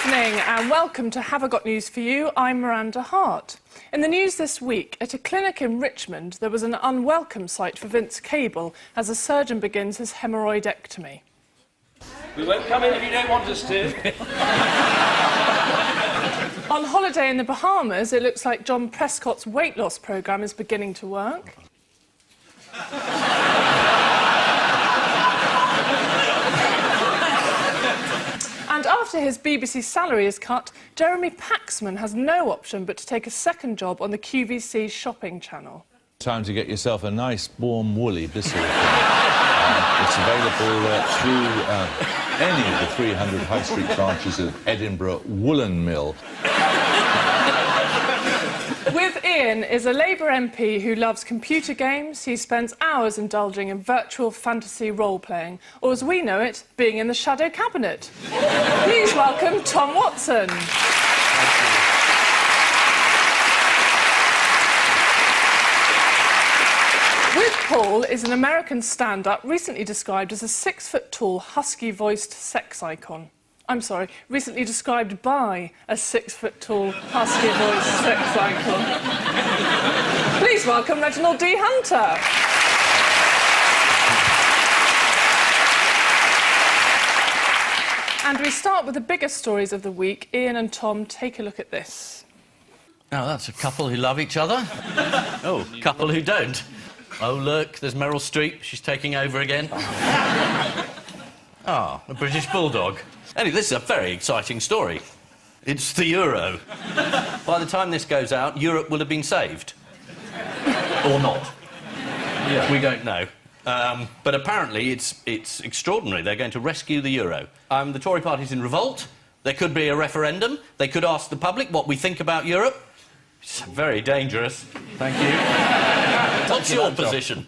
evening and welcome to Have I Got News For You? I'm Miranda, Hart. In the news this week, at a clinic in Richmond, there was an unwelcome sight for Vince Cable as a surgeon begins his hemorrhoidectomy. We won't come in if you don't want us to. On holiday in the Bahamas, it looks like John Prescott's weight loss programme is beginning to work. And after his BBC salary is cut, Jeremy Paxman has no option but to take a second job on the QVC shopping channel. Time to get yourself a nice, warm, woolly Bissell. It's available through any of the 300 high street branches of Edinburgh Woolen Mill. With Ian is a Labour MP who loves computer games. He spends hours indulging in virtual fantasy role-playing, or as we know it, being in the shadow cabinet. Please welcome Tom Watson. With Paul is an American stand-up recently described as a 6-foot-tall, husky-voiced sex icon. I'm sorry, recently described by a 6-foot-tall, husky-voiced sex icon. Please welcome Reginald D. Hunter. And we start with the biggest stories of the week. Ian and Tom, take a look at this. Now, that's a couple who love each other. Oh, couple who don't. Oh, look, there's Meryl Streep. She's taking over again. Ah, a British bulldog. Anyway, this is a very exciting story. It's the euro. By the time this goes out, Europe will have been saved. Or not. Yeah. We don't know. But apparently it's extraordinary. They're going to rescue the euro. The Tory party's in revolt. There could be a referendum. They could ask the public what we think about Europe. It's very dangerous. Thank you. What's your position?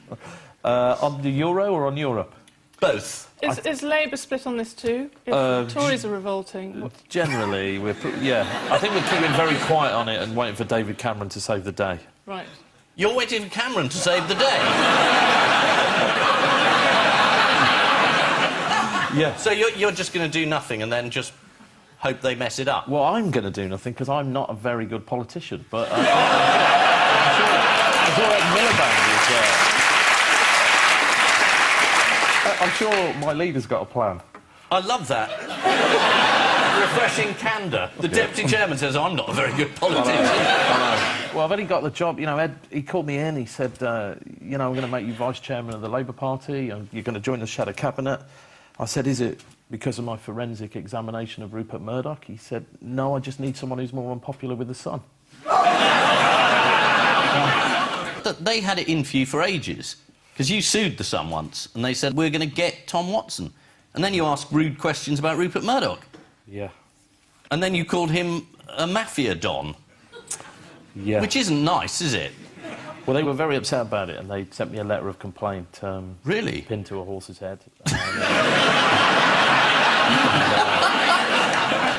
On the euro or on Europe? Both. Is Labour split on this too? If Tories are revolting? Generally, I think we're keeping very quiet on it and waiting for David Cameron to save the day. Right. You're waiting for Cameron to save the day? Yeah. So you're just going to do nothing and then just hope they mess it up? Well, I'm going to do nothing because I'm not a very good politician, but I'm sure Ed Miliband is I'm sure my leader's got a plan. I love that. Refreshing candour. The deputy chairman says, I'm not a very good politician. I know. Well, I've only got the job. You know, Ed, he called me in. He said, you know, I'm going to make you vice chairman of the Labour Party and you're going to join the shadow cabinet. I said, is it because of my forensic examination of Rupert Murdoch? He said, no, I just need someone who's more unpopular with the Sun. They had it in for you for ages. Because you sued the Sun once, and they said, we're going to get Tom Watson. And then you asked rude questions about Rupert Murdoch. Yeah. And then you called him a mafia don. Yeah. Which isn't nice, is it? Well, they were very upset about it, and they sent me a letter of complaint. Really? Pinned to a horse's head.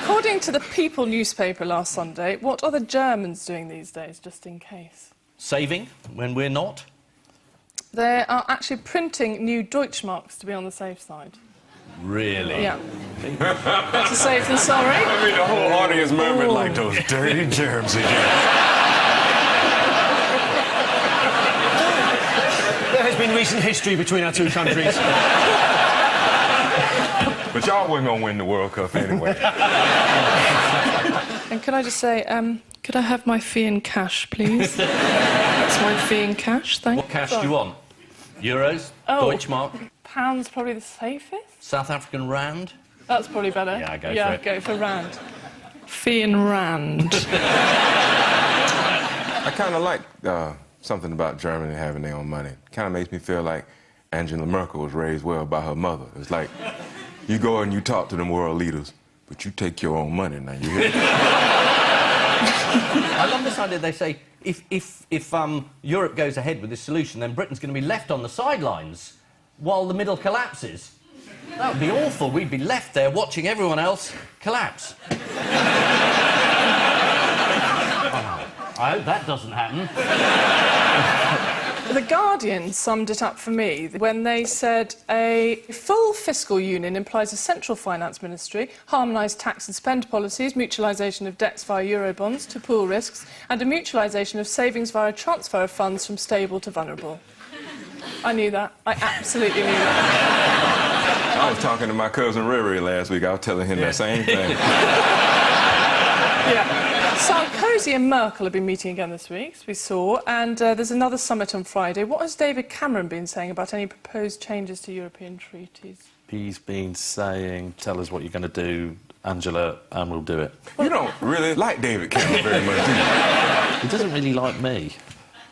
According to the People newspaper last Sunday, what are the Germans doing these days, just in case? Saving, when we're not. They are actually printing new Deutschmarks to be on the safe side. Really? Yeah. Better safe than sorry. I mean, the whole audience murmured like those dirty germs again. There has been recent history between our two countries. But y'all wasn't going to win the World Cup anyway. And can I just say, could I have my fee in cash, please? That's my fee in cash, thanks. What cash do you want? Euros? Oh. Deutschmark? Pound's probably the safest. South African rand? That's probably better. Yeah, go for it. Go for rand. Fee in rand. I kind of like something about Germany having their own money. Kind of makes me feel like Angela Merkel was raised well by her mother. It's like, you go and you talk to them world leaders, but you take your own money now, you hear? I love this idea. They say, if Europe goes ahead with this solution, then Britain's going to be left on the sidelines while the middle collapses. That would be awful. We'd be left there watching everyone else collapse. I hope that doesn't happen. The Guardian summed it up for me when they said a full fiscal union implies a central finance ministry, harmonised tax and spend policies, mutualisation of debts via Eurobonds to pool risks, and a mutualisation of savings via transfer of funds from stable to vulnerable. I knew that. I absolutely knew that. I was talking to my cousin Riri last week. I was telling him that same thing. Yeah. Sarkozy and Merkel have been meeting again this week, as we saw, and there's another summit on Friday. What has David Cameron been saying about any proposed changes to European treaties? He's been saying, tell us what you're going to do, Angela, and we'll do it. You don't really like David Cameron very much, do you? He doesn't really like me.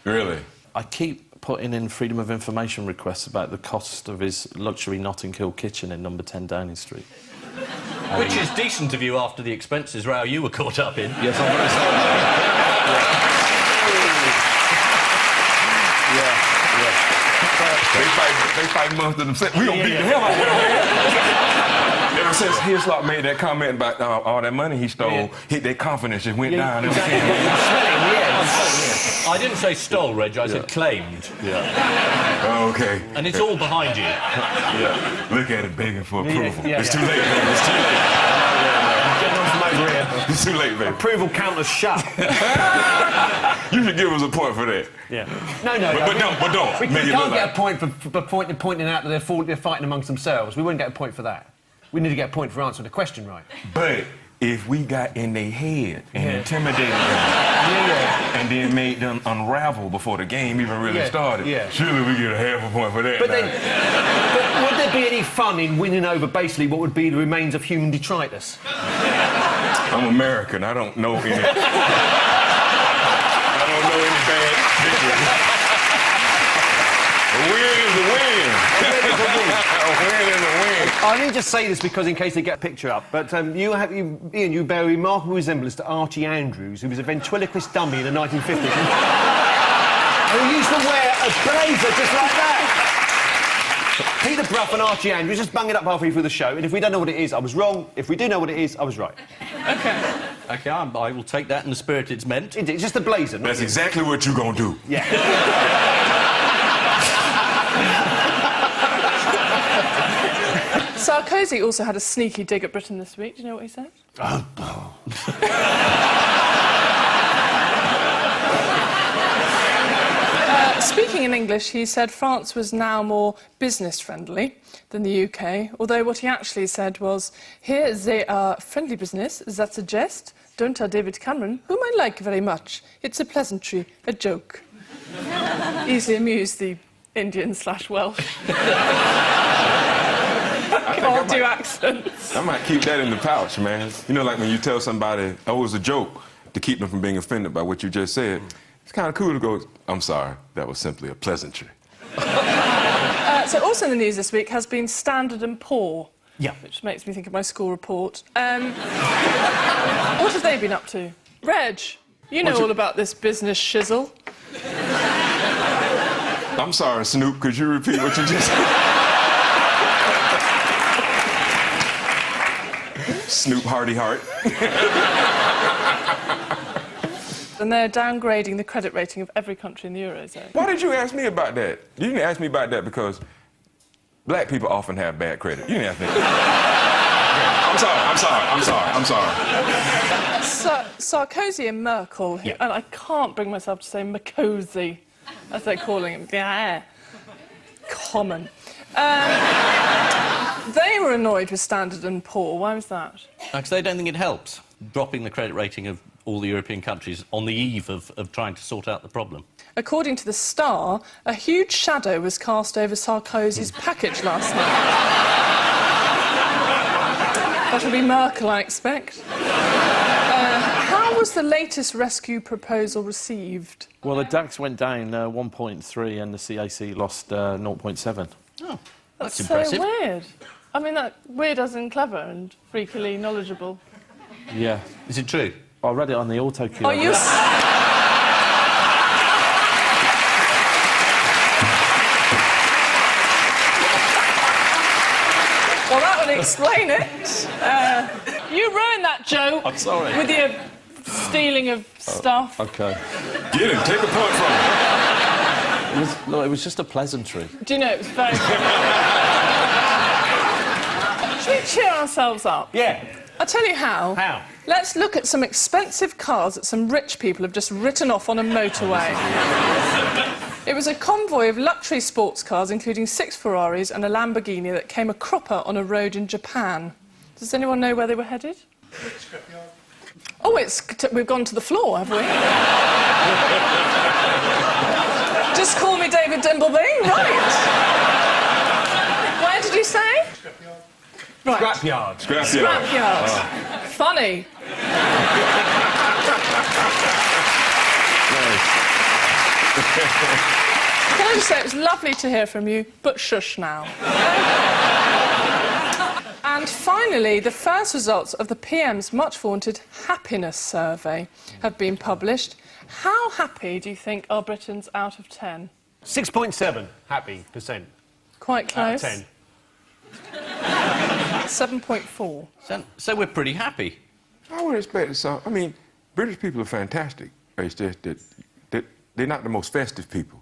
Really? I keep putting in freedom of information requests about the cost of his luxury Notting Hill kitchen in number 10 Downing Street. Which is decent of you after the expenses row you were caught up in. Yes, I'm very sorry. They fight amongst themselves. We gonna beat the hell out of them. Ever since Hislop made that comment about all that money he stole, their confidence just went down. Exactly. I didn't say stole, Reg, I said claimed. Oh, okay. And it's all behind you. Yeah. Look at it begging for approval. It's too late, baby. It's too late. Getting on from over here. It's too late, baby. Approval counter's shut. You should give us a point for that. Yeah. No. But don't. We Make it can't look get like a point for pointing out that they're fighting amongst themselves. We wouldn't get a point for that. We need to get a point for answering the question right. But if we got in their head and intimidated them, and then made them unravel before the game even really started, surely we get a half a point for that. But would there be any fun in winning over basically what would be the remains of human detritus? I'm American. I don't know any. I don't know any bad victories. A win is a win. A win is a win. I need to just say this because in case they get a picture up, but Ian, you bear a remarkable resemblance to Archie Andrews, who was a ventriloquist dummy in the 1950s. Who used to wear a blazer just like that. Peter Brough and Archie Andrews, just bung it up halfway through the show, and if we don't know what it is, I was wrong. If we do know what it is, I was right. OK, I will take that in the spirit it's meant. It's just a blazer. That's exactly what you're gonna do. Yeah. Sarkozy also had a sneaky dig at Britain this week. Do you know what he said? Speaking in English, he said France was now more business-friendly than the UK, although what he actually said was, here they are friendly business, that's a jest, don't tell David Cameron, whom I like very much. It's a pleasantry, a joke. Easily amused the Indian/Welsh. Can't do accents. I might keep that in the pouch, man. You know, like when you tell somebody, oh, it was a joke, to keep them from being offended by what you just said. It's kind of cool to go, I'm sorry, that was simply a pleasantry. So also in the news this week has been Standard & Poor. Yeah. Which makes me think of my school report. What have they been up to? Reg, you know all about this business shizzle. I'm sorry, Snoop, could you repeat what you just said? Snoop Hardy Hart. And they're downgrading the credit rating of every country in the Eurozone. Why did you ask me about that? You didn't ask me about that because black people often have bad credit. You didn't ask me. I'm sorry. Sarkozy and Merkel, and I can't bring myself to say Makozy, as they're calling him. Yeah. Common. They were annoyed with Standard & Poor. Why was that? Because they don't think it helps, dropping the credit rating of all the European countries on the eve of trying to sort out the problem. According to The Star, a huge shadow was cast over Sarkozy's package last night. That'll be Merkel, I expect. How was the latest rescue proposal received? Well, the DAX went down 1.3 and the CAC lost 0.7. Oh, that's so impressive. Weird. I mean, that weird as in clever and freakily knowledgeable. Yeah. Is it true? I read it on the auto cue. Oh, you... Well, that would explain it. You ruined that joke. I'm sorry. With your stealing of stuff. OK. Get him, take a point from him. It was just a pleasantry. Do you know, it was very funny. Should we cheer ourselves up? Yeah. I'll tell you how. How? Let's look at some expensive cars that some rich people have just written off on a motorway. It was a convoy of luxury sports cars, including 6 Ferraris and a Lamborghini, that came a cropper on a road in Japan. Does anyone know where they were headed? Oh, we've gone to the floor, have we? Just call me David Dimbleby, right? Where did you say? Right. Scrapyard. Scrapyard. Funny. Can I just say, it was lovely to hear from you, but shush now. And finally, the first results of the PM's much-vaunted happiness survey have been published. How happy do you think are Britons out of 10? 6.7 happy %. Quite close. Out of 7.4. So we're pretty happy. I would expect some. I mean, British people are fantastic. It's just that they're not the most festive people.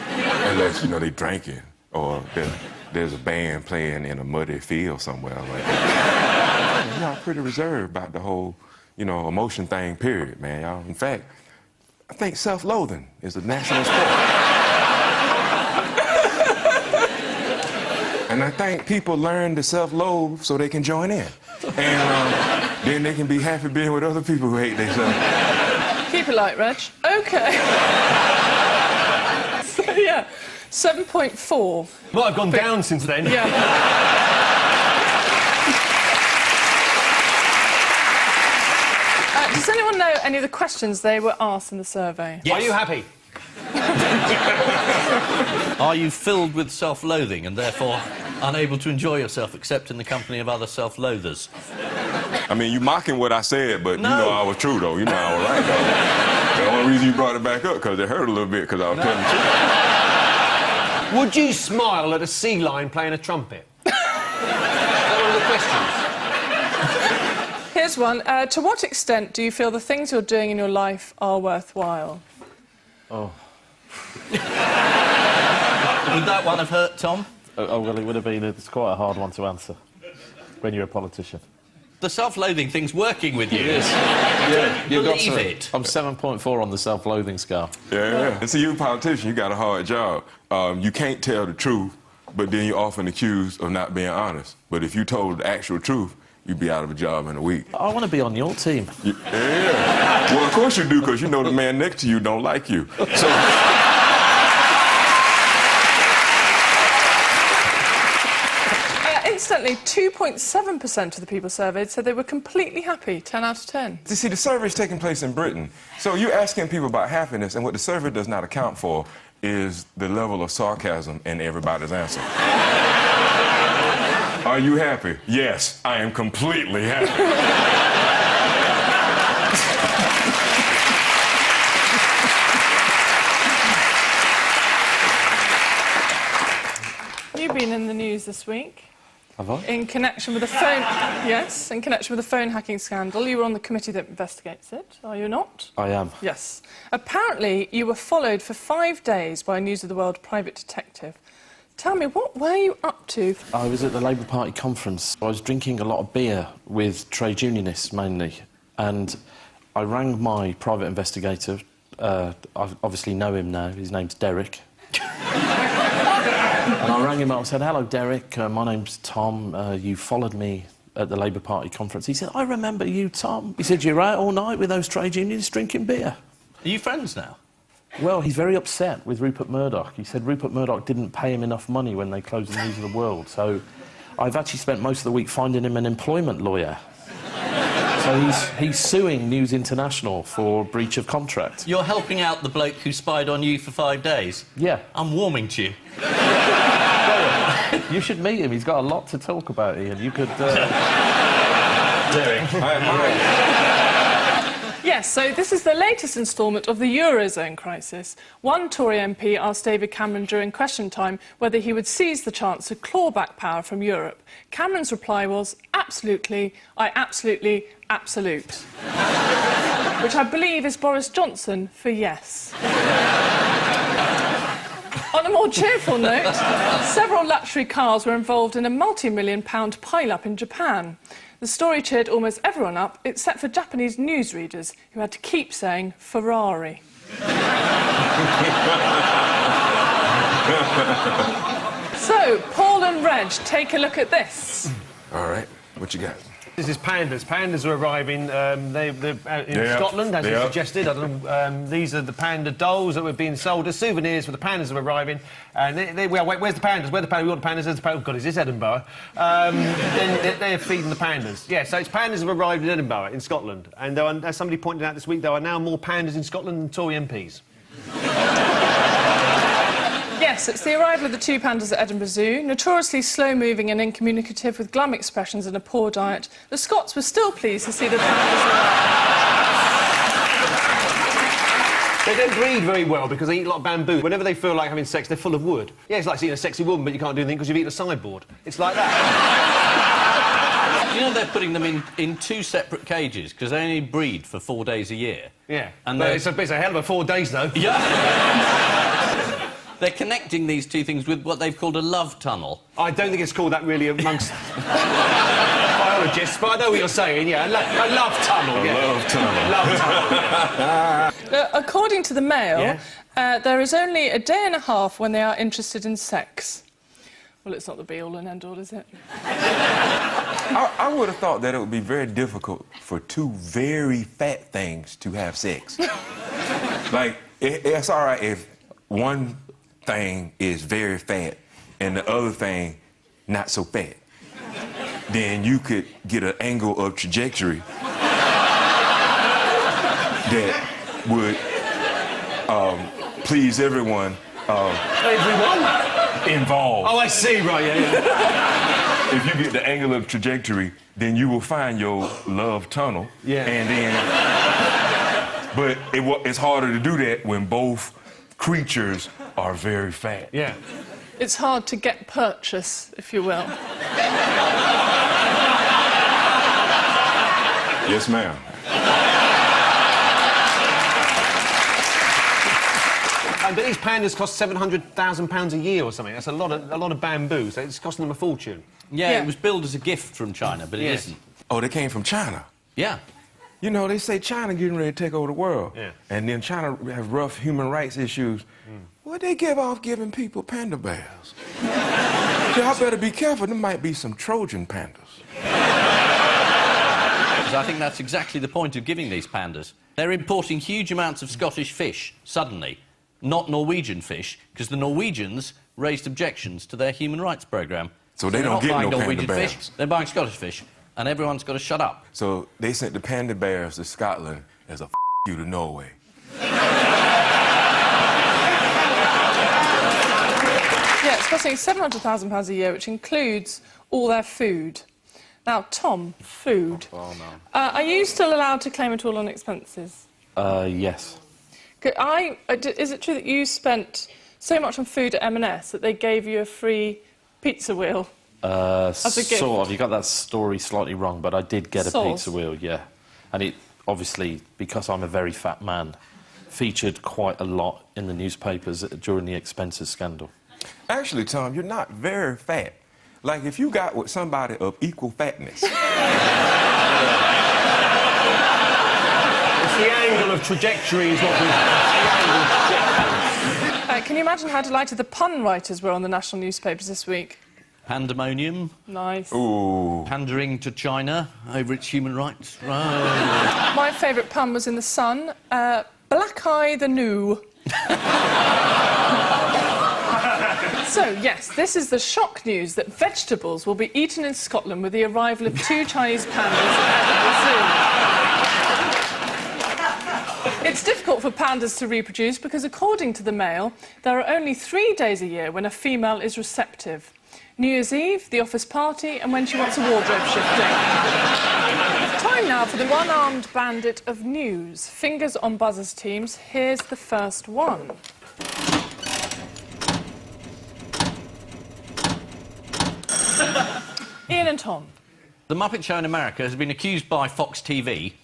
Unless, you know, they drinking or there's a band playing in a muddy field somewhere like that. Y'all pretty reserved about the whole, you know, emotion thing, period, man, y'all. In fact, I think self-loathing is a national sport. And I think people learn to self-loathe so they can join in. And then they can be happy being with other people who hate themselves. Keep it light, Reg. OK. So, yeah, 7.4. Might have gone down since then. Yeah. Does anyone know any of the questions they were asked in the survey? Yes. Are you happy? Are you filled with self-loathing and therefore unable to enjoy yourself except in the company of other self-loathers? I mean, you mocking what I said, but No. you know I was true, though. You know I was right, though. The only reason you brought it back up, because it hurt a little bit, because I was telling the truth. Would you smile at a sea lion playing a trumpet? Is that one of the questions? Here's one. To what extent do you feel the things you're doing in your life are worthwhile? Oh. Would that one have hurt, Tom? Oh, well, it would have been. It's quite a hard one to answer when you're a politician. The self-loathing thing's working with you. Yes. Yeah, believe it. I'm 7.4 on the self-loathing scale. Yeah. And see, you a politician, you got a hard job. You can't tell the truth, but then you're often accused of not being honest. But if you told the actual truth, you'd be out of a job in a week. I want to be on your team. Yeah. Well, of course you do, because you know the man next to you don't like you. So... Incidentally, 2.7% of the people surveyed said they were completely happy, 10 out of 10. You see, the survey's taking place in Britain. So you're asking people about happiness, and what the survey does not account for is the level of sarcasm in everybody's answer. Are you happy? Yes, I am completely happy. You've been in the news this week. Have I? In connection with the phone... Yes, in connection with the phone hacking scandal. You were on the committee that investigates it, are you not? I am. Yes. Apparently, you were followed for 5 days by a News of the World private detective. Tell me, what were you up to? I was at the Labour Party conference. I was drinking a lot of beer with trade unionists, mainly. And I rang my private investigator. I obviously know him now. His name's Derek. And I rang him up and said, "Hello, Derek, my name's Tom. You followed me at the Labour Party conference." He said, "I remember you, Tom." He said, "You're out all night with those trade unions drinking beer." Are you friends now? Well, he's very upset with Rupert Murdoch. He said Rupert Murdoch didn't pay him enough money when they closed the News of the World. So I've actually spent most of the week finding him an employment lawyer. So he's suing News International for breach of contract. You're helping out the bloke who spied on you for 5 days? Yeah. I'm warming to you. You should meet him. He's got a lot to talk about, Ian. You could... Derek, I admire Yes, so this is the latest instalment of the Eurozone crisis. One Tory MP asked David Cameron during question time whether he would seize the chance to claw back power from Europe. Cameron's reply was, absolutely, absolute. Which I believe is Boris Johnson for yes. On a more cheerful note, several luxury cars were involved in a multi-million-pound pile-up in Japan. The story cheered almost everyone up, except for Japanese newsreaders, who had to keep saying Ferrari. So, Paul and Reg, take a look at this. All right, what you got? This is pandas. Pandas are arriving. They're in Scotland, as you suggested. I don't know, these are the panda dolls that were being sold as souvenirs for the pandas that are arriving. And where's the pandas? Where the pandas? We want the pandas. There's the pandas. Oh, God, is this Edinburgh? They're feeding the pandas. Yeah, so it's pandas have arrived in Edinburgh, in Scotland. And as somebody pointed out this week, there are now more pandas in Scotland than Tory MPs. Yes, it's the arrival of the two pandas at Edinburgh Zoo. Notoriously slow-moving and incommunicative with glum expressions and a poor diet, the Scots were still pleased to see the pandas arrive. They don't breed very well because they eat a lot of bamboo. Whenever they feel like having sex, they're full of wood. Yeah, it's like seeing a sexy woman, but you can't do anything because you've eaten a sideboard. It's like that. You know, they're putting them in two separate cages because they only breed for 4 days a year. Yeah, and it's a hell of a 4 days, though. Yeah. They're connecting these two things with what they've called a love tunnel. I don't think it's called that really amongst biologists, but I know what you're saying, yeah. A love tunnel, yeah. Love tunnel. Love tunnel. According to the Mail, there is only a day and a half when they are interested in sex. Well, it's not the be-all and end-all, is it? I would have thought that it would be very difficult for two very fat things to have sex. Like, it's all right if one thing is very fat and the other thing not so fat. Then you could get an angle of trajectory that would please everyone. Everyone? Involved. Oh, I see, right, yeah. If you get the angle of trajectory, then you will find your love tunnel. Yeah. And then... But it's harder to do that when both creatures are very fat. Yeah. It's hard to get purchase, if you will. Yes, ma'am. But these pandas cost £700,000 a year or something. That's a lot of bamboo, so it's costing them a fortune. Yeah, it was billed as a gift from China, but it isn't. Oh, they came from China? Yeah. You know, they say China getting ready to take over the world. Yeah. And then China have rough human rights issues. What they give off giving people panda bears? Y'all better be careful. There might be some Trojan pandas. Because I think that's exactly the point of giving these pandas. They're importing huge amounts of Scottish fish, suddenly. Not Norwegian fish, because the Norwegians raised objections to their human rights programme. So they don't get no Norwegian panda fish, bears. they're buying Scottish fish, and everyone's got to shut up. So they sent the panda bears to Scotland as a you to Norway. Yeah, it's costing £700,000 a year, which includes all their food. Now, Tom, food. Oh, no. Are you still allowed to claim it all on expenses? Yes. Is it true that you spent so much on food at M&S that they gave you a free pizza wheel? As a gift? Sort of. You got that story slightly wrong, but I did get a pizza wheel, yeah. And it, obviously, because I'm a very fat man, featured quite a lot in the newspapers during the expenses scandal. Actually, Tom, you're not very fat. Like, if you got with somebody of equal fatness... It's the angle of trajectory is what we... Can you imagine how delighted the pun writers were on the national newspapers this week? Pandemonium. Nice. Ooh. Pandering to China over its human rights. Right. My favourite pun was in The Sun. Black Eye the New. So, yes, this is the shock news that vegetables will be eaten in Scotland with the arrival of two Chinese pandas at the zoo. It's difficult for pandas to reproduce because, according to the Mail, there are only 3 days a year when a female is receptive. New Year's Eve, the office party, and when she wants a wardrobe shifting. Time now for the one-armed bandit of news. Fingers on buzzers, teams. Here's the first one. Ian and Tom. The Muppet Show in America has been accused by Fox TV,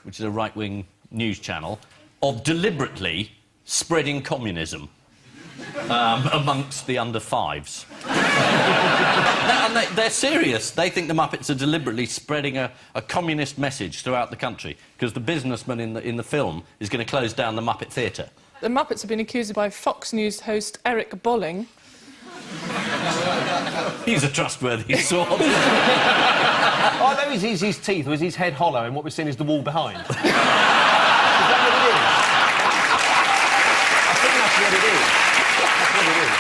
which is a right-wing news channel, of deliberately spreading communism. amongst the under-5s. They're serious. They think the Muppets are deliberately spreading a communist message throughout the country because the businessman in the film is going to close down the Muppet Theatre. The Muppets have been accused by Fox News host Eric Bolling. He's a trustworthy sort. Oh, that was his teeth, or is his head hollow, and what we're seeing is the wall behind? Is that what it is? I think that's what it is. That's what it is.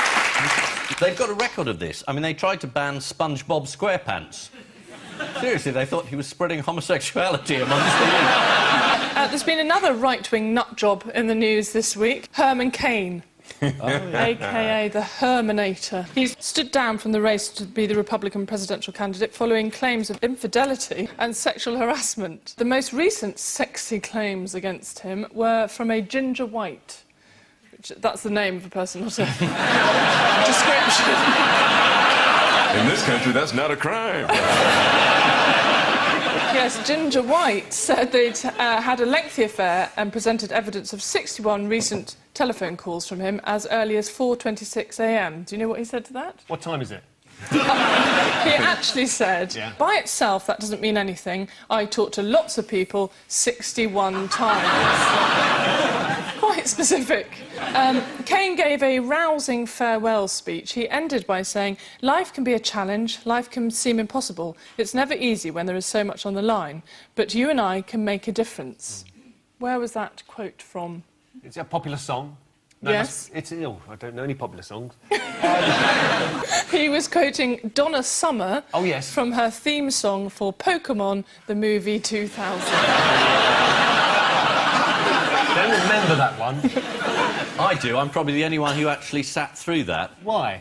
They've got a record of this. I mean, they tried to ban SpongeBob SquarePants. Seriously, they thought he was spreading homosexuality amongst the youth. There's been another right-wing nutjob in the news this week. Herman Cain. a.k.a. the Herminator. He's stood down from the race to be the Republican presidential candidate following claims of infidelity and sexual harassment. The most recent sexy claims against him were from a Ginger White. That's the name of a person, not a description. In this country, that's not a crime. Yes, Ginger White said they'd had a lengthy affair and presented evidence of 61 recent telephone calls from him as early as 4:26 a.m. Do you know what he said to that? What time is it? He actually said, by itself, that doesn't mean anything. I talked to lots of people 61 times. Quite specific. Cain gave a rousing farewell speech. He ended by saying, life can be a challenge, life can seem impossible. It's never easy when there is so much on the line, but you and I can make a difference. Where was that quote from? It's a popular song. No, yes. I don't know any popular songs. He was quoting Donna Summer from her theme song for Pokemon, the movie 2000. Don't remember that one. I do. I'm probably the only one who actually sat through that. Why?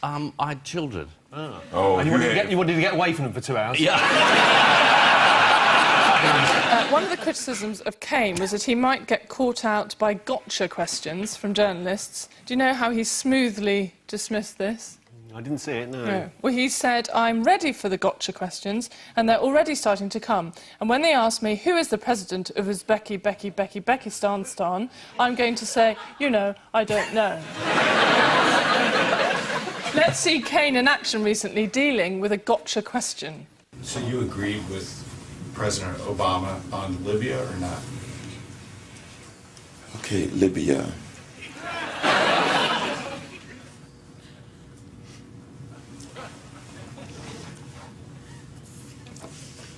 I had children. Oh, And you wanted to get away from them for 2 hours? Yeah. One of the criticisms of Cain was that he might get caught out by gotcha questions from journalists. Do you know how he smoothly dismissed this? I didn't see it, no. No. Well, he said, I'm ready for the gotcha questions, and they're already starting to come. And when they ask me, who is the president of Uzbekistan, I'm going to say, you know, I don't know. Let's see Cain in action recently dealing with a gotcha question. So you agreed with President Obama on Libya or not? Okay, Libya.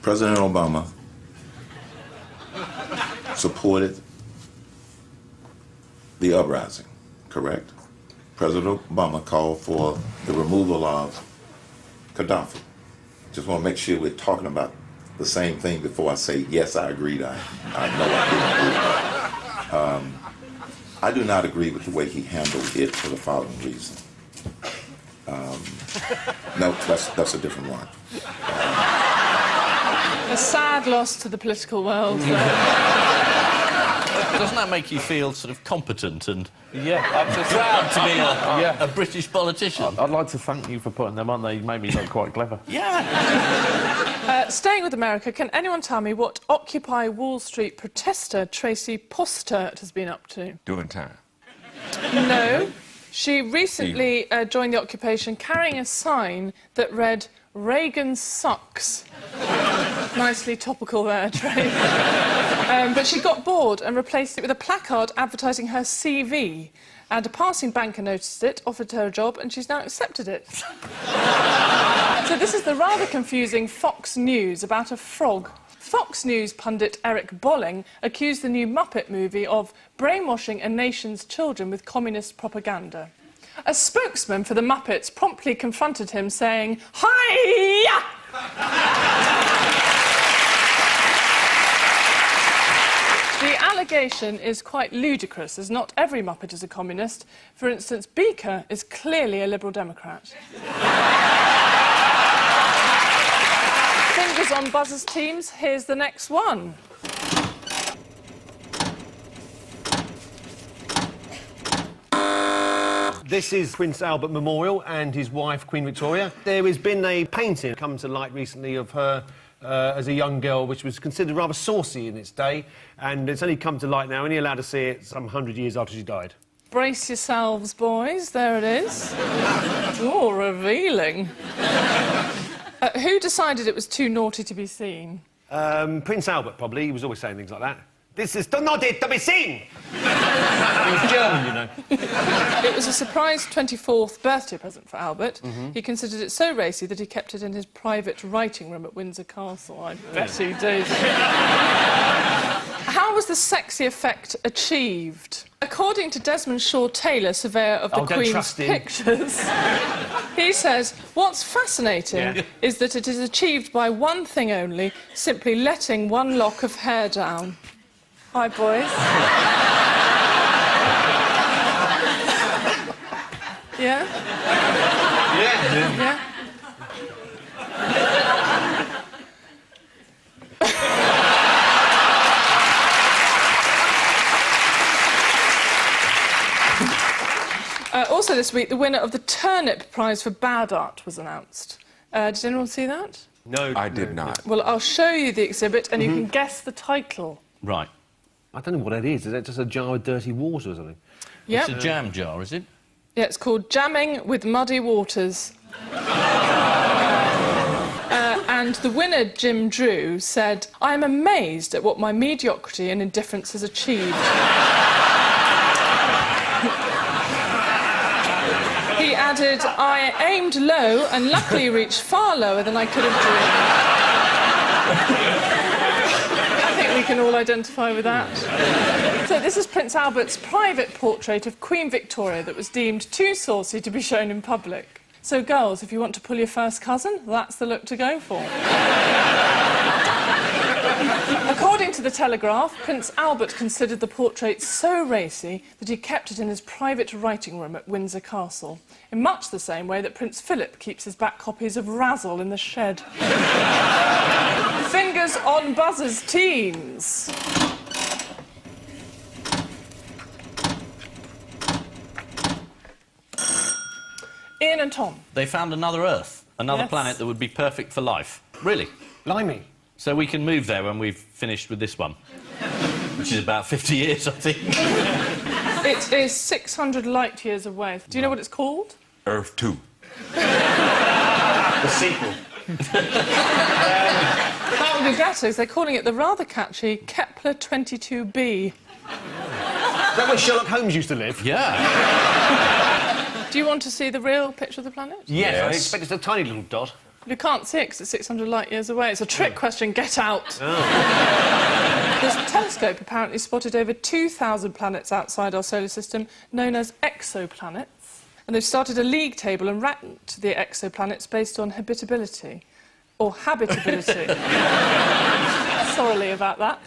President Obama supported the uprising, correct? President Obama called for the removal of Gaddafi. Just want to make sure we're talking about the same thing before I say, yes, I agreed. I know I didn't agree. I do not agree with the way he handled it for the following reason. No, that's a different one. A sad loss to the political world. Doesn't that make you feel sort of competent and proud to be a British politician? I'd like to thank you for putting them on there. You made me look quite clever. Yeah. Staying with America, can anyone tell me what Occupy Wall Street protester Tracy Postert has been up to? Doing time. No. She recently joined the occupation carrying a sign that read, Reagan sucks. Nicely topical there, Trey. But she got bored and replaced it with a placard advertising her CV. And a passing banker noticed it, offered her a job, and she's now accepted it. So this is the rather confusing Fox News about a frog. Fox News pundit Eric Bolling accused the new Muppet movie of brainwashing a nation's children with communist propaganda. A spokesman for the Muppets promptly confronted him, saying, Hi-ya! The allegation is quite ludicrous, as not every Muppet is a communist. For instance, Beaker is clearly a Liberal Democrat. Fingers on Buzz's teams, here's the next one. This is Prince Albert Memorial and his wife, Queen Victoria. There has been a painting come to light recently of her as a young girl, which was considered rather saucy in its day, and it's only come to light now, only allowed to see it some 100 years after she died. brace yourselves, boys. There it is. Oh, revealing. Who decided it was too naughty to be seen? Prince Albert, probably. He was always saying things like that. This is too naughty to be seen! He was German, you know. It was a surprise 24th birthday present for Albert. He considered it so racy that he kept it in his private writing room at Windsor Castle. I bet he did. How was the sexy effect achieved? According to Desmond Shaw Taylor, surveyor of the Queen's pictures, he says, what's fascinating is that it is achieved by one thing only, simply letting one lock of hair down. Hi, boys. Yeah? Yeah. Also this week, the winner of the Turnip Prize for Bad Art was announced. Did anyone see that? No. I did not. Well, I'll show you the exhibit and you can guess the title. Right. I don't know what that is. Is that just a jar of dirty water or something? Yeah. It's a jam jar, is it? Yeah, it's called Jamming with Muddy Waters. And the winner, Jim Drew, said, I am amazed at what my mediocrity and indifference has achieved. He added, I aimed low and luckily reached far lower than I could have dreamed. I think we can all identify with that. So this is Prince Albert's private portrait of Queen Victoria that was deemed too saucy to be shown in public. So, girls, if you want to pull your first cousin, that's the look to go for. According to the Telegraph, Prince Albert considered the portrait so racy that he kept it in his private writing room at Windsor Castle, in much the same way that Prince Philip keeps his back copies of Razzle in the shed. Fingers on buzzers, teens. Ian and Tom. They found another Earth, another planet that would be perfect for life. Really? Blimey. So we can move there when we've finished with this one, which is about 50 years, I think. It is 600 light years away. Do you know what it's called? Earth 2. The sequel. That would be better, because they're calling it the rather catchy Kepler 22b. Is that where Sherlock Holmes used to live? Yeah. Do you want to see the real picture of the planet? Yes. I expect it's a tiny little dot. You can't see it because it's 600 light years away. It's a trick question. Get out. Oh. This telescope apparently spotted over 2,000 planets outside our solar system, known as exoplanets. And they've started a league table and ranked the exoplanets based on habitability. Or habitability. Sorry about that.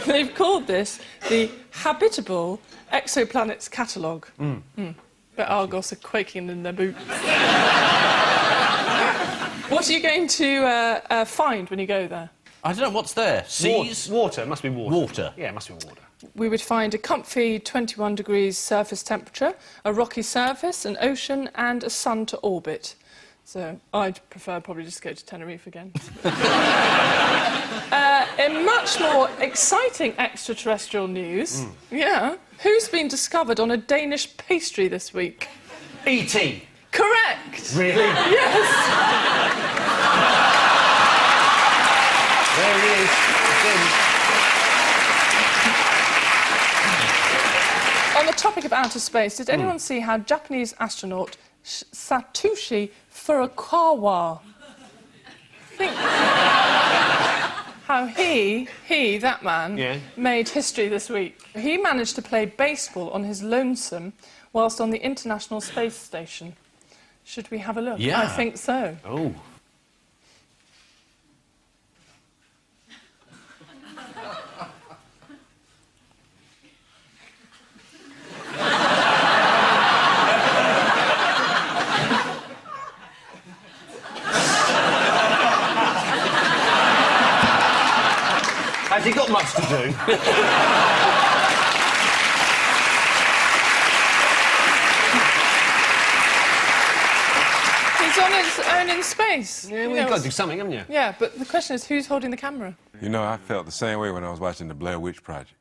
They've called this the Habitable Exoplanets Catalogue. But Argos are quaking in their boots. What are you going to find when you go there? I don't know, what's there? Seas? Water. It must be water. Water? Yeah, it must be water. We would find a comfy 21 degrees surface temperature, a rocky surface, an ocean and a sun to orbit. So I'd prefer probably just go to Tenerife again. In much more exciting extraterrestrial news, who's been discovered on a Danish pastry this week? E.T. Correct! Really? Yes! There he is. On the topic of outer space, did anyone see how Japanese astronaut Satoshi Furukawa how he, that man, made history this week? He managed to play baseball on his lonesome whilst on the International Space Station. Should we have a look? Yeah. I think so. Oh. Has he got much to do? He's on his own in space. Yeah, well, you've got to do something, haven't you? Yeah, but the question is, who's holding the camera? You know, I felt the same way when I was watching the Blair Witch Project.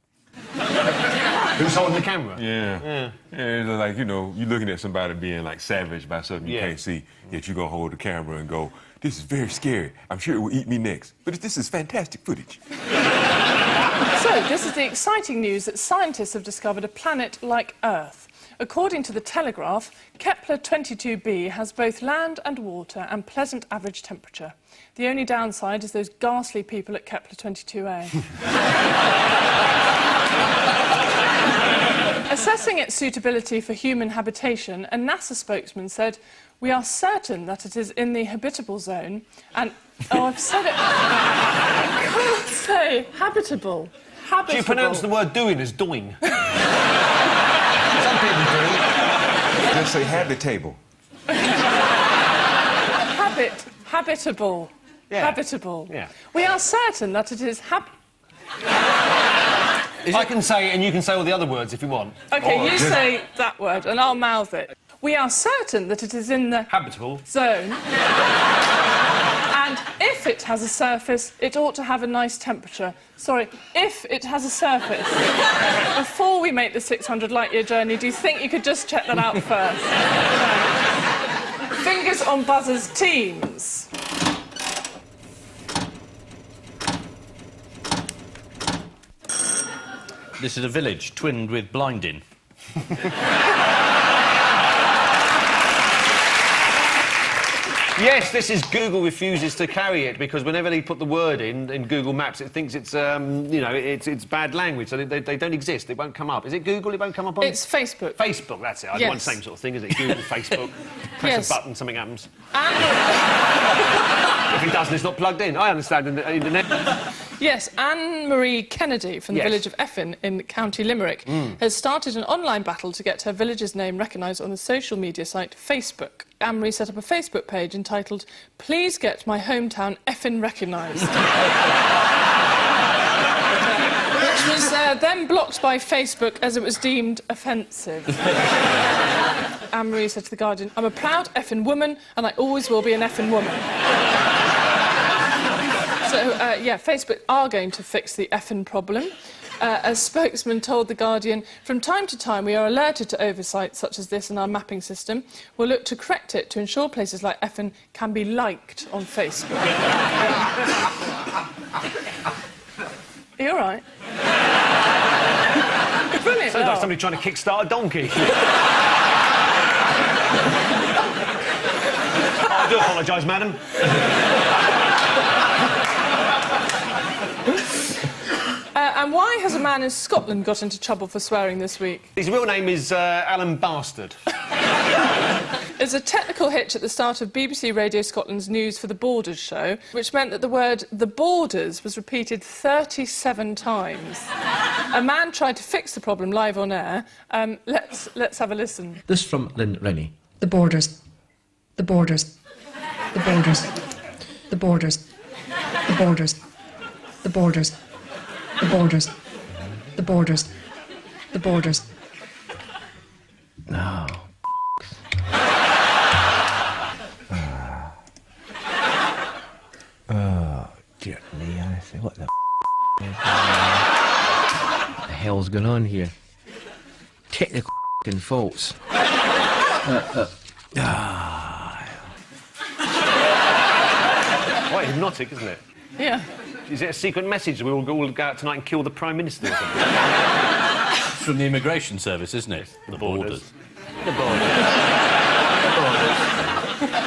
Who's holding the camera? Yeah. It's like, you know, you're looking at somebody being, like, savaged by something you can't see, yet you're gonna hold the camera and go, this is very scary. I'm sure it will eat me next. But this is fantastic footage. So, this is the exciting news that scientists have discovered a planet like Earth. According to the Telegraph, Kepler 22b has both land and water and pleasant average temperature. The only downside is those ghastly people at Kepler 22a. Assessing its suitability for human habitation, a NASA spokesman said, "We are certain that it is in the habitable zone and..." Oh, I've said it. I can't say habitable. Habitable. Do you pronounce the word doing as doing? Some people do. Just say habitable. Habitable. Yeah. Habitable. Yeah. We are certain that it is I can say it and you can say all the other words if you want. OK, you say that word and I'll mouth it. We are certain that it is in the... Habitable. ...zone. And if it has a surface, it ought to have a nice temperature. Sorry, if it has a surface. Before we make the 600 light-year journey, do you think you could just check that out first? Fingers on buzzers, teams. This is a village twinned with Blinding. Yes, this is Google refuses to carry it because whenever they put the word in Google Maps, it thinks it's, you know, it's bad language, so they don't exist. It won't come up. Is it Google? It won't come up on... It's Facebook. Facebook, that's it. I want the same sort of thing, isn't it? Google, Facebook. Press a button, something happens. If it doesn't, it's not plugged in. I understand the internet. Yes, Anne-Marie Kennedy from the village of Effin in County Limerick has started an online battle to get her village's name recognised on the social media site Facebook. Anne-Marie set up a Facebook page entitled "Please get my hometown Effin recognised." Which was then blocked by Facebook as it was deemed offensive. Anne-Marie said to The Guardian, "I'm a proud effing woman and I always will be an effing woman." So, yeah, Facebook are going to fix the effing problem. A spokesman told The Guardian, "From time to time we are alerted to oversights such as this in our mapping system. We'll look to correct it to ensure places like Effin can be liked on Facebook." Are you all right? Brilliant. Sounds like somebody trying to kickstart a donkey. I do apologise, madam. And why has a man in Scotland got into trouble for swearing this week? His real name is Alan Bastard. There's a technical hitch at the start of BBC Radio Scotland's News for the Borders show, which meant that the word "the borders" was repeated 37 times. A man tried to fix the problem live on air. Let's have a listen. This from Lynn Rennie. The borders. The borders. The borders. The borders. The borders. The borders. The borders. The borders. The borders. No. Oh, dear me, honestly, what the hell's going on here? Technical faults. Quite hypnotic, isn't it? Yeah. Is it a secret message that we all go out tonight and kill the Prime Minister or something? It's from the immigration service, isn't it? The borders. The borders.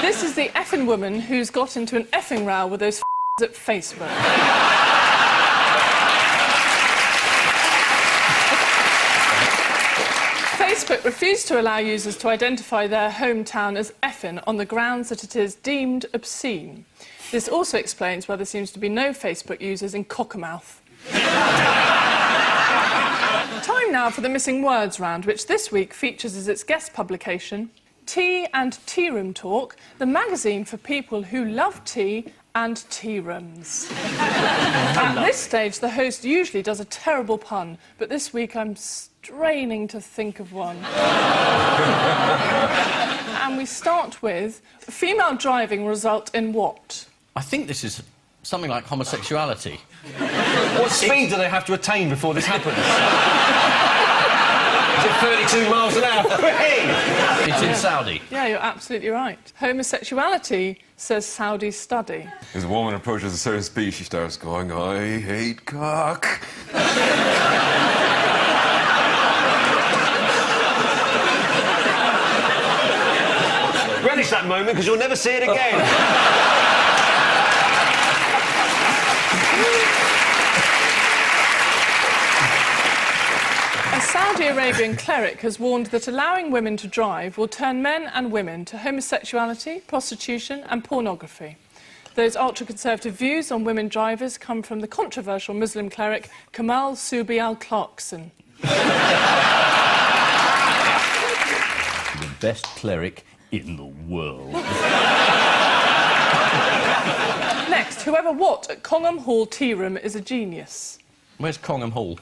This is the effing woman who's got into an effing row with those at Facebook. Facebook refused to allow users to identify their hometown as Effin on the grounds that it is deemed obscene. This also explains why there seems to be no Facebook users in Cockermouth. Time now for the Missing Words round, which this week features as its guest publication Tea and Tea Room Talk, the magazine for people who love tea and tea rooms. At this stage, the host usually does a terrible pun, but this week I'm straining to think of one. And we start with, female driving will result in what? I think this is something like homosexuality. What speed do they have to attain before this happens? it 32 miles an hour? It's in Saudi. Yeah, you're absolutely right. Homosexuality, says Saudi study. As a woman approaches a certain speed, she starts going, I hate cock. Relish that moment, because you'll never see it again. A Saudi Arabian cleric has warned that allowing women to drive will turn men and women to homosexuality, prostitution and pornography. Those ultra-conservative views on women drivers come from the controversial Muslim cleric Kamal Subi al-Clarkson. The best cleric in the world. Next, whoever what at Congham Hall Tea Room is a genius. Where's Congham Hall?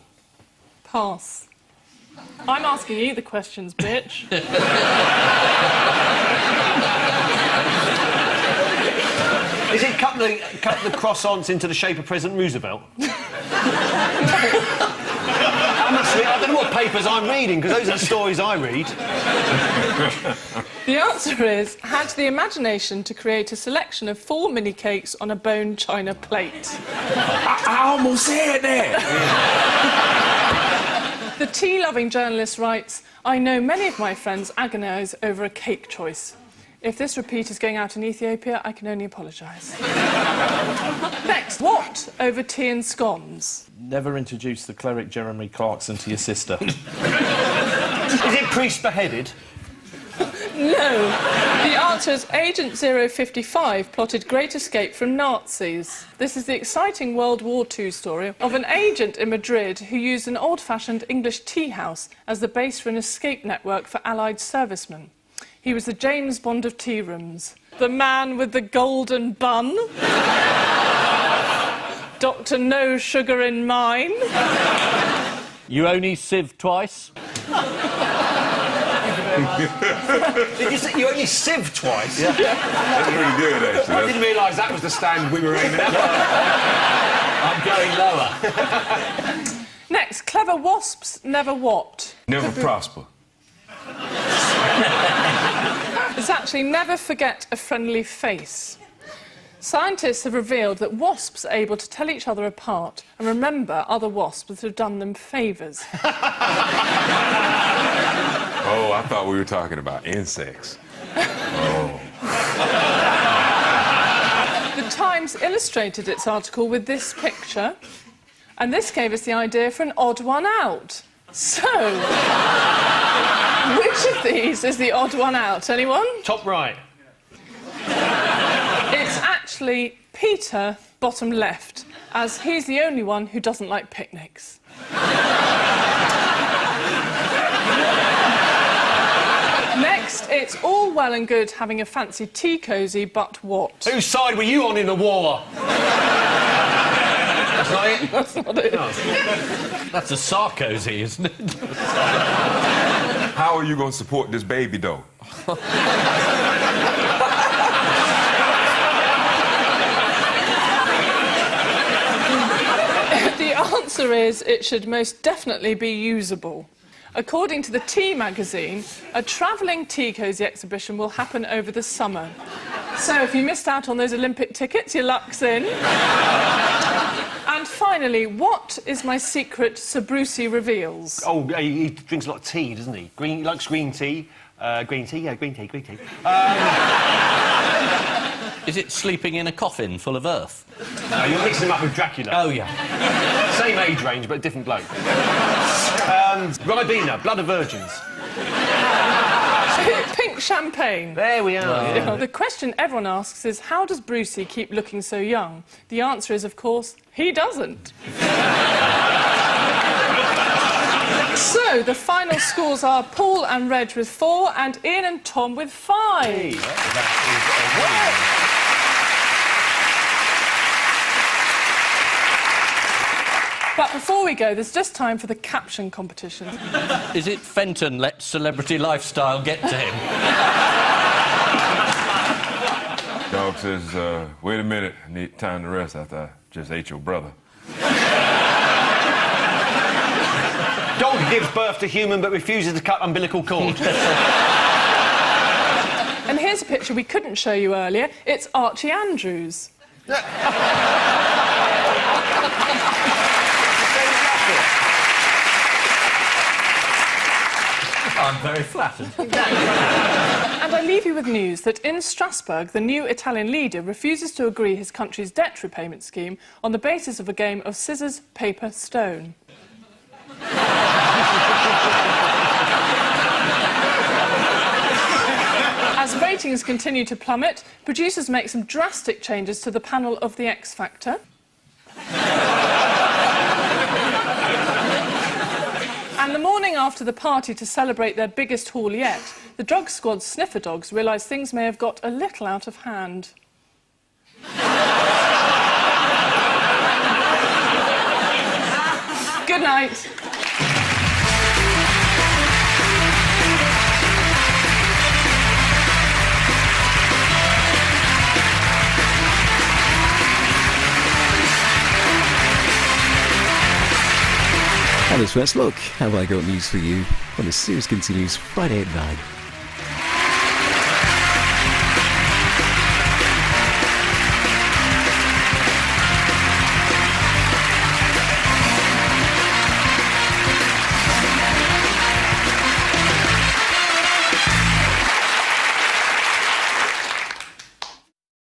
Pass. I'm asking you the questions, bitch. Is it cut the croissants into the shape of President Roosevelt? I don't know what papers I'm reading, because those are the stories I read. The answer is, had the imagination to create a selection of 4 mini cakes on a bone china plate. I almost said that. The tea-loving journalist writes, I know many of my friends agonise over a cake choice. If this repeat is going out in Ethiopia, I can only apologise. Next, what over tea and scones? Never introduce the cleric Jeremy Clarkson to your sister. Is it priest beheaded? No. The answer is Agent 055 plotted great escape from Nazis. This is the exciting World War II story of an agent in Madrid who used an old-fashioned English tea house as the base for an escape network for Allied servicemen. He was the James Bond of tea rooms. The man with the golden bun. Dr. No Sugar in Mine. You only sieve twice? Did you say you only sieve twice? That's pretty good, actually. I didn't realise that was the stand we were aiming at. I'm going lower. Next, clever wasps never what? Never prosper. It's actually never forget a friendly face. Scientists have revealed that wasps are able to tell each other apart and remember other wasps that have done them favours. Oh, I thought we were talking about insects. Oh. The Times illustrated its article with this picture, and this gave us the idea for an odd one out. So, which of these is the odd one out? Anyone? Top right. It's actually Peter, bottom left, as he's the only one who doesn't like picnics. Next, it's all well and good having a fancy tea cosy, but what? Whose side were you on in the war? That's not it? That's not it. No. That's a Sarkozy, isn't it? How are you going to support this baby, though? The answer is it should most definitely be usable. According to the Tea magazine, a travelling tea cosy exhibition will happen over the summer. So if you missed out on those Olympic tickets, your luck's in. And finally, what is my secret Sir Brucey reveals? Oh, he drinks a lot of tea, doesn't he? He likes green tea. Green tea, yeah, green tea. Is it sleeping in a coffin full of earth? No, you're mixing him up with Dracula. Oh, yeah. Same age range, but a different bloke. Ribena, blood of virgins. Pink champagne. There we are. Yeah. The question everyone asks is, how does Brucey keep looking so young? The answer is, of course, he doesn't. So, the final scores are Paul and Reg with 4 and Ian and Tom with 5. Hey, that is a win. But before we go, there's just time for the caption competition. Is it Fenton let celebrity lifestyle get to him? Dog says, wait a minute, I need time to rest after I just ate your brother. Dog gives birth to human but refuses to cut umbilical cord. And here's a picture we couldn't show you earlier. It's Archie Andrews. I'm very flattered. And I leave you with news that in Strasbourg, the new Italian leader refuses to agree his country's debt repayment scheme on the basis of a game of scissors, paper, stone. As ratings continue to plummet, producers make some drastic changes to the panel of The X Factor. And the morning after the party to celebrate their biggest haul yet, the drug squad's sniffer dogs realise things may have got a little out of hand. Good night. On this first look, have I got news for you? When the series continues Friday at 9.